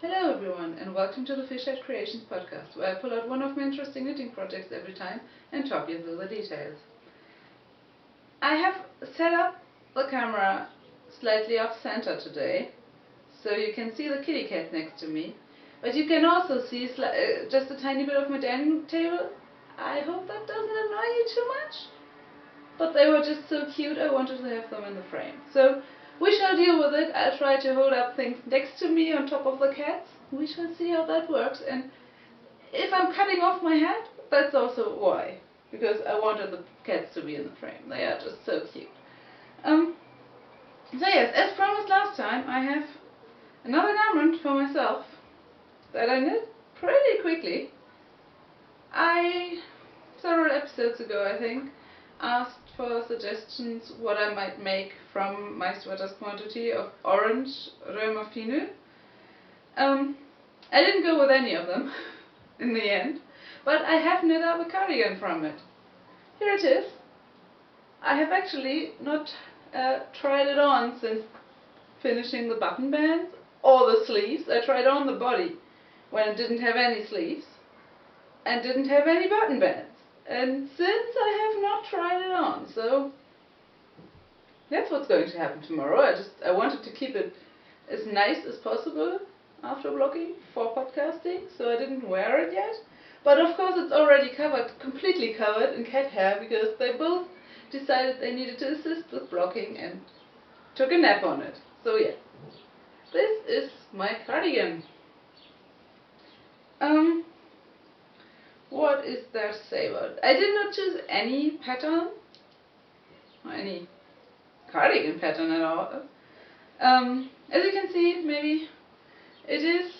Hello everyone and welcome to the Fishhead Creations podcast, where I pull out one of my interesting knitting projects every time and talk you through the details. I have set up the camera slightly off center today, so you can see the kitty cat next to me, but you can also see just a tiny bit of my dining table. I hope that doesn't annoy you too much, but they were just so cute I wanted to have them in the frame. So we shall deal with it. I'll try to hold up things next to me on top of the cats. We shall see how that works. And if I'm cutting off my head, that's also why. Because I wanted the cats to be in the frame. They are just so cute. So yes, as promised last time, I have another garment for myself that I knit pretty quickly. Several episodes ago I think, asked for suggestions what I might make from my sweater's quantity of orange Römer Finu. I didn't go with any of them in the end, but I have knit up a cardigan from it. Here it is. I have actually not tried it on since finishing the button bands or the sleeves. I tried on the body when it didn't have any sleeves and didn't have any button bands. And since I have not tried it on, so that's what's going to happen tomorrow. I wanted to keep it as nice as possible after blocking for podcasting, so I didn't wear it yet. But of course it's already covered, completely covered in cat hair, because they both decided they needed to assist with blocking and took a nap on it. So yeah, this is my cardigan. What is there to say about it? I did not choose any pattern, or any cardigan pattern at all. As you can see, maybe it is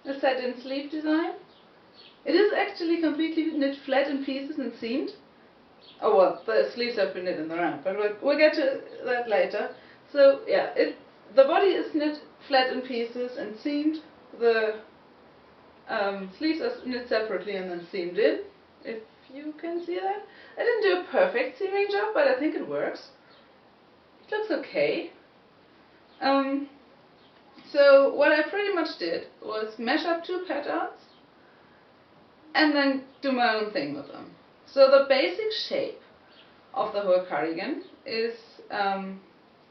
a satin sleeve design. It is actually completely knit flat in pieces and seamed. Oh well, the sleeves have been knit in the round, but we'll get to that later. So yeah, the body is knit flat in pieces and seamed. The sleeves are knit separately and then seamed in, if you can see that. I didn't do a perfect seaming job, but I think it works. It looks okay. So what I pretty much did was mesh up two patterns and then do my own thing with them. So the basic shape of the whole cardigan is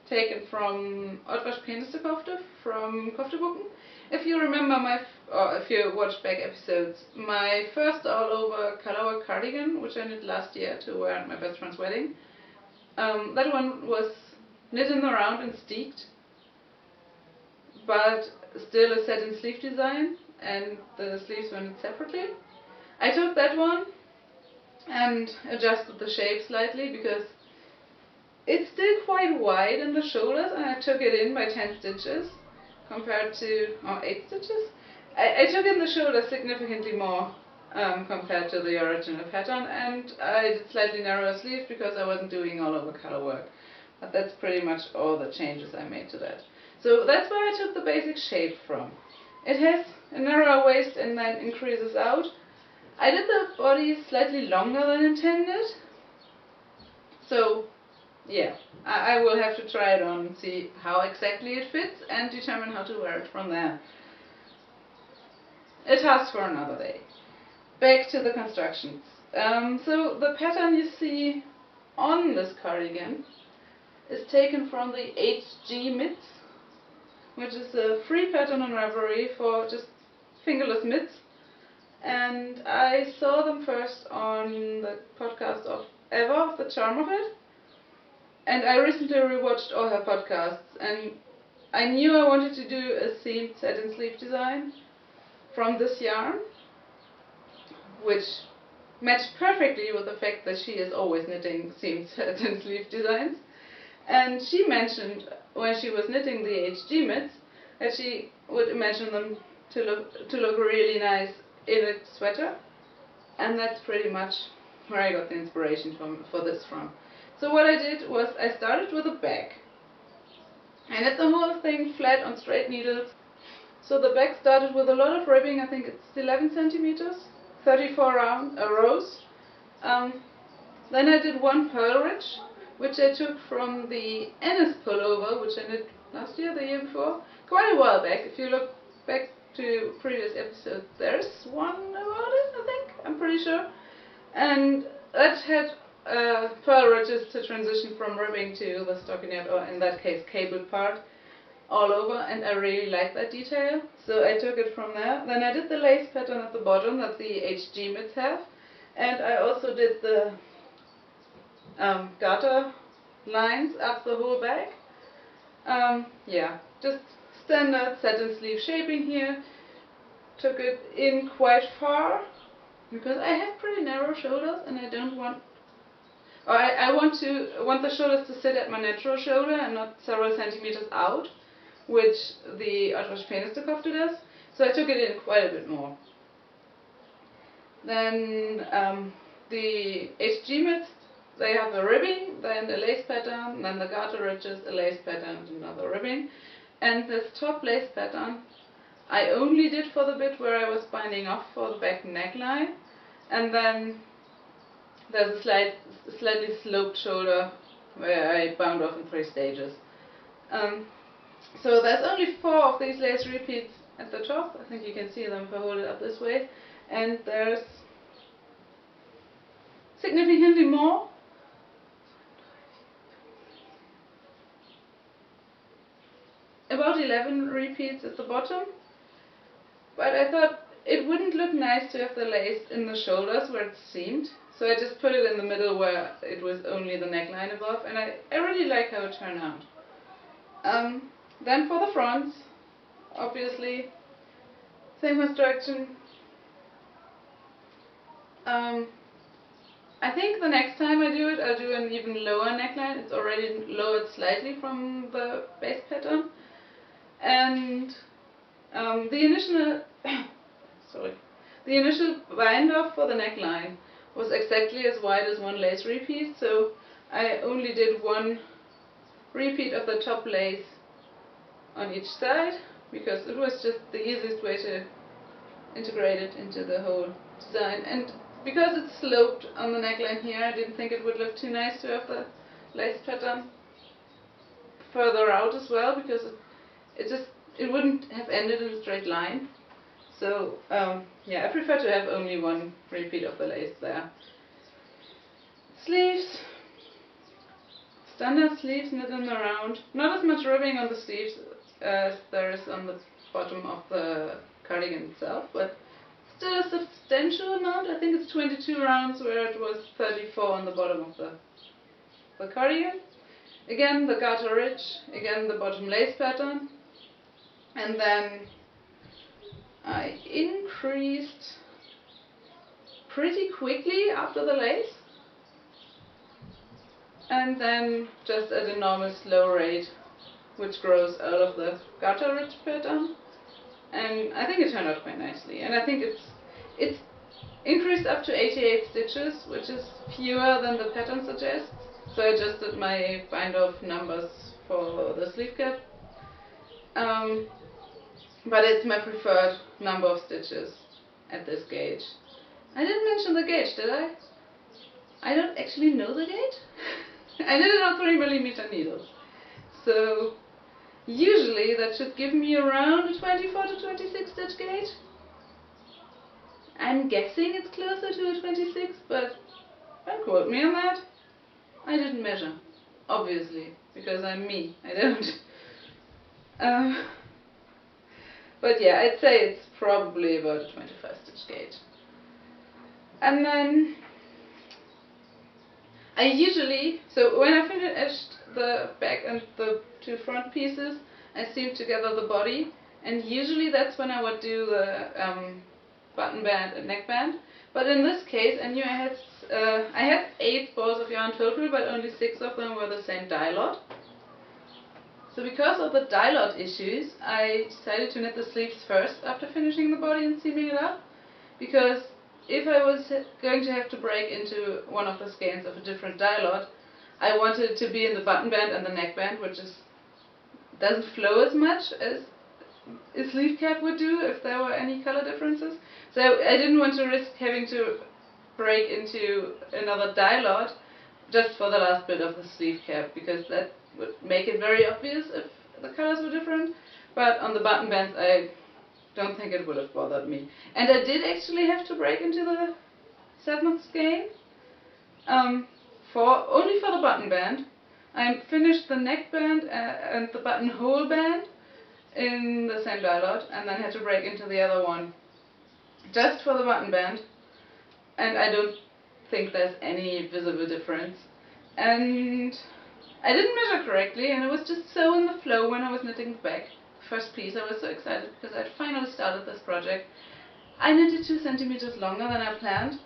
taken from Etwas Penisstekofte from Kofteboeken. If you remember or if you watched back episodes, my first all-over colorwork cardigan, which I knit last year to wear at my best friend's wedding, that one was knit in the round and steeked, but still a satin sleeve design, and the sleeves were knit separately. I took that one and adjusted the shape slightly because it's still quite wide in the shoulders, and I took it in by 10 stitches compared to 8 stitches. I took in the shoulders significantly more compared to the original pattern, and I did slightly narrower sleeves because I wasn't doing all over color work. But that's pretty much all the changes I made to that. So that's where I took the basic shape from. It has a narrower waist and then increases out. I did the body slightly longer than intended, so yeah, I will have to try it on and see how exactly it fits and determine how to wear it from there. A task for another day. Back to the constructions. So the pattern you see on this cardigan is taken from the HG mitts, which is a free pattern on Ravelry for just fingerless mitts. And I saw them first on the podcast of Eva, The Charm of It. And I recently rewatched all her podcasts, and I knew I wanted to do a seamed satin sleeve design from this yarn, which matched perfectly with the fact that she is always knitting seamed satin sleeve designs. And she mentioned when she was knitting the HG mitts that she would imagine them to look really nice in a sweater, and that's pretty much where I got the inspiration for this from. So what I did was I started with a bag. I knit the whole thing flat on straight needles. So the bag started with a lot of ribbing. I think it's 11 centimeters, 34 rows. Then I did one purl ridge, which I took from the Ennis pullover, which I knit last year, the year before, quite a while back. If you look back to previous episodes, there's one about it, I think, I'm pretty sure. And that had pearl ridges to transition from ribbing to the stockinette, or in that case cabled part, all over, and I really like that detail, so I took it from there. Then I did the lace pattern at the bottom that the HG mitts have, and I also did the garter lines up the whole back. Yeah, just standard satin sleeve shaping here. Took it in quite far because I have pretty narrow shoulders and I don't want, or I want the shoulders to sit at my natural shoulder and not several centimeters out, which the Atrasch Penisstekofte does. So I took it in quite a bit more. Then the HG mitts, they have a ribbing, then a lace pattern, then the garter ridges, a lace pattern, and another ribbing. And this top lace pattern I only did for the bit where I was binding off for the back neckline, and then there's a slightly sloped shoulder where I bound off in 3 stages. So there's only 4 of these lace repeats at the top. I think you can see them if I hold it up this way. And there's significantly more. About 11 repeats at the bottom. But I thought it wouldn't look nice to have the lace in the shoulders where it seamed. So I just put it in the middle where it was only the neckline above. And I really like how it turned out. Then for the fronts, obviously, same construction. I think the next time I do it, I'll do an even lower neckline. It's already lowered slightly from the base pattern. And the initial bind off for the neckline was exactly as wide as 1 lace repeat, so I only did 1 repeat of the top lace on each side, because it was just the easiest way to integrate it into the whole design. And because it's sloped on the neckline here, I didn't think it would look too nice to have the lace pattern further out as well, because it wouldn't have ended in a straight line. So yeah, I prefer to have only 1 repeat of the lace there. Sleeves, standard sleeves knit them around. Not as much ribbing on the sleeves as there is on the bottom of the cardigan itself, but still a substantial amount. I think it's 22 rounds where it was 34 on the bottom of the cardigan. Again the garter ridge, again the bottom lace pattern, and then I increased pretty quickly after the lace, and then just at a normal slow rate, which grows out of the garter ridge pattern. And I think it turned out quite nicely, and I think it's increased up to 88 stitches, which is fewer than the pattern suggests. So I adjusted my bind off numbers for the sleeve cap. But it's my preferred number of stitches at this gauge. I didn't mention the gauge, did I? I don't actually know the gauge. I did it on 3mm needles. So usually that should give me around a 24 to 26 stitch gauge. I'm guessing it's closer to a 26, but don't quote me on that. I didn't measure, obviously, because I'm me. I don't. But yeah, I'd say it's probably about a 25 stitch gauge. And then I usually, so when I finished the back and the 2 front pieces, I seamed together the body, and usually that's when I would do the button band and neckband. But in this case, I knew I had 8 balls of yarn total, but only 6 of them were the same dye lot. So because of the dye lot issues, I decided to knit the sleeves first after finishing the body and seaming it up, because if I was going to have to break into one of the skeins of a different dye lot, I wanted it to be in the button band and the neckband, which doesn't flow as much as a sleeve cap would do if there were any color differences. So I didn't want to risk having to break into another dye lot just for the last bit of the sleeve cap, because that would make it very obvious if the colors were different. But on the button bands I don't think it would have bothered me. And I did actually have to break into the 7th skein, only for the button band. I finished the neckband and the buttonhole band in the same dye lot, and then had to break into the other one just for the button band. And I don't think there's any visible difference. And I didn't measure correctly, and it was just so in the flow when I was knitting the back. First piece, I was so excited because I finally started this project. I knitted 2 centimeters longer than I planned,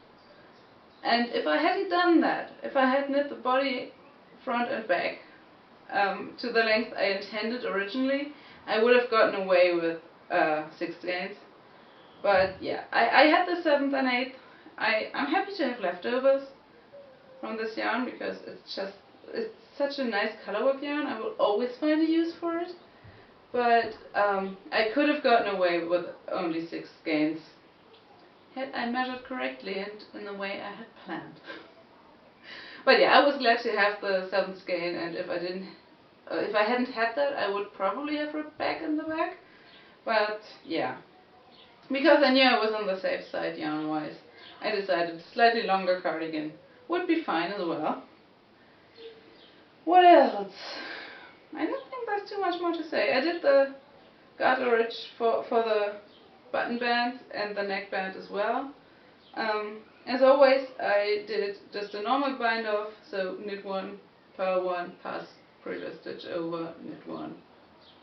and if I hadn't done that, if I had knit the body front and back to the length I intended originally, I would have gotten away with 6 skeins. But yeah, I had the 7th and 8th. I'm happy to have leftovers from this yarn because it's such a nice colorwork yarn. I will always find a use for it. But I could have gotten away with only 6 skeins had I measured correctly and in the way I had planned. But yeah, I was glad to have the 7th skein, and if I hadn't had that, I would probably have ripped back in the back. But yeah, because I knew I was on the safe side yarn-wise, I decided a slightly longer cardigan would be fine as well. What else? I don't think there's too much more to say. I did the garter ridge for the button band and the neckband as well. As always, I did just a normal bind off, so knit 1, purl 1, pass previous stitch over, knit 1,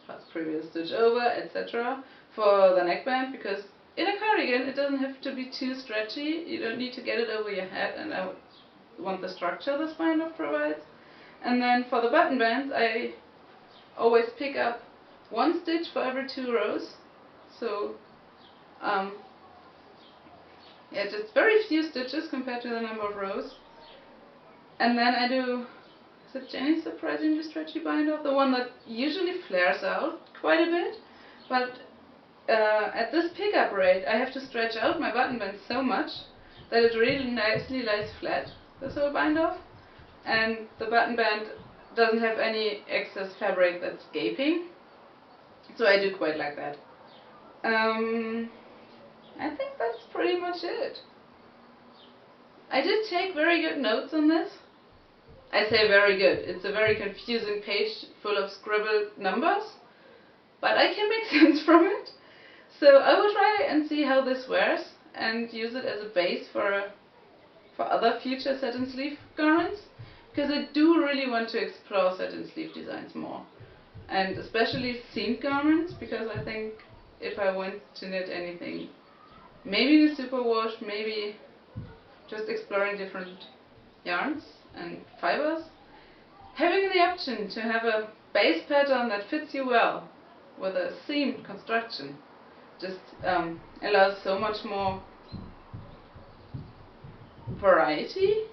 pass previous stitch over, etc. for the neckband, because in a cardigan it doesn't have to be too stretchy. You don't need to get it over your head, and I want the structure this bind off provides. And then for the button bands, I always pick up 1 stitch for every 2 rows. So yeah, just very few stitches compared to the number of rows. And then I do, is it Jenny's surprisingly stretchy bind off? The one that usually flares out quite a bit. But at this pickup rate, I have to stretch out my button band so much that it really nicely lies flat, this whole bind off. And the button band doesn't have any excess fabric that's gaping. So I do quite like that. I think that's pretty much it. I did take very good notes on this. I say very good. It's a very confusing page full of scribbled numbers, but I can make sense from it. So I will try and see how this wears and use it as a base for other future satin sleeve garments, because I do really want to explore satin sleeve designs more, and especially seamed garments, because I think if I want to knit anything, maybe in a superwash, maybe just exploring different yarns and fibers, having the option to have a base pattern that fits you well with a seamed construction just allows so much more variety,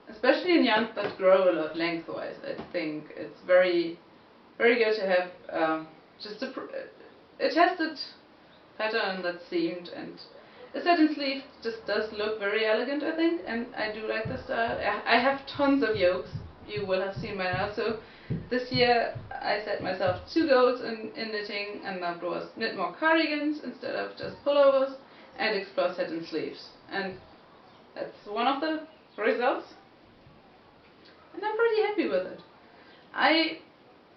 especially in yarns that grow a lot lengthwise. I think it's very, very good to have just a tested pattern that's seamed, and a satin sleeve just does look very elegant, I think, and I do like the style. I have tons of yokes, you will have seen by now, so this year I set myself 2 goals in knitting, and that was knit more cardigans instead of just pullovers, and explore satin sleeves. And that's one of the results, and I'm pretty happy with it. I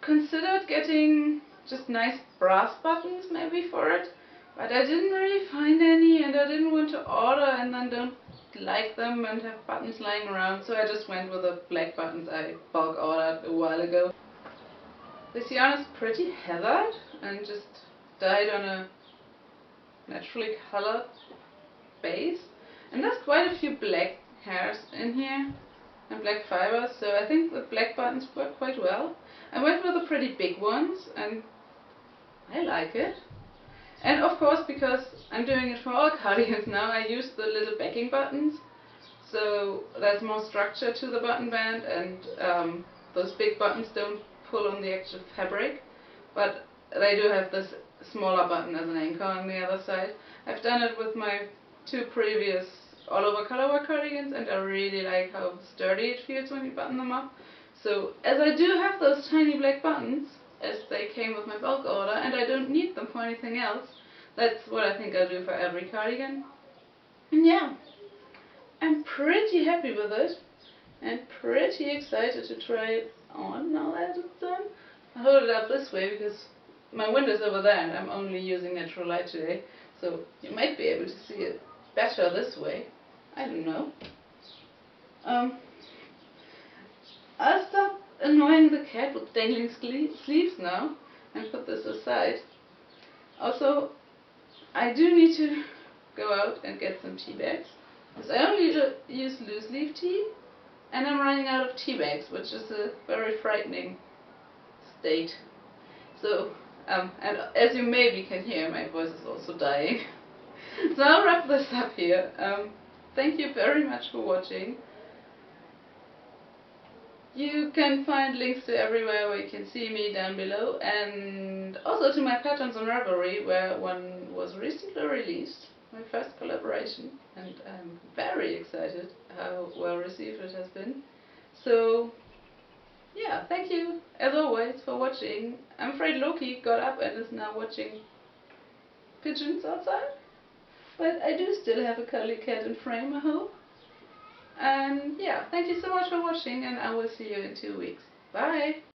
considered getting just nice brass buttons maybe for it, but I didn't really find any, and I didn't want to order and then don't like them and have buttons lying around, so I just went with the black buttons I bulk ordered a while ago. This yarn is pretty heathered and just dyed on a naturally colored base, and there's quite a few black hairs in here and black fibers, so I think the black buttons work quite well. I went with the pretty big ones, and I like it. And of course, because I'm doing it for all cardigans now, I use the little backing buttons, so there's more structure to the button band, and those big buttons don't pull on the actual fabric, but they do have this smaller button as an anchor on the other side. I've done it with my 2 previous all-over colorwork cardigans, and I really like how sturdy it feels when you button them up. So as I do have those tiny black buttons, as they came with my bulk order and I don't need them for anything else. That's what I think I'll do for every cardigan. And yeah, I'm pretty happy with it and pretty excited to try it on now that it's done. I hold it up this way because my window's over there and I'm only using natural light today, so you might be able to see it better this way. I don't know. I'll stop annoying the cat with dangling sleeves now and put this aside. Also, I do need to go out and get some tea bags, because I only use loose leaf tea and I'm running out of tea bags, which is a very frightening state. So, and as you maybe can hear, my voice is also dying. So I'll wrap this up here. Thank you very much for watching. You can find links to everywhere where you can see me down below, and also to my patterns on Ravelry, where one was recently released, my first collaboration, and I'm very excited how well received it has been. So yeah, thank you as always for watching. I'm afraid Loki got up and is now watching pigeons outside, but I do still have a cuddly cat in frame, I hope. And yeah, thank you so much for watching, and I will see you in 2 weeks. Bye!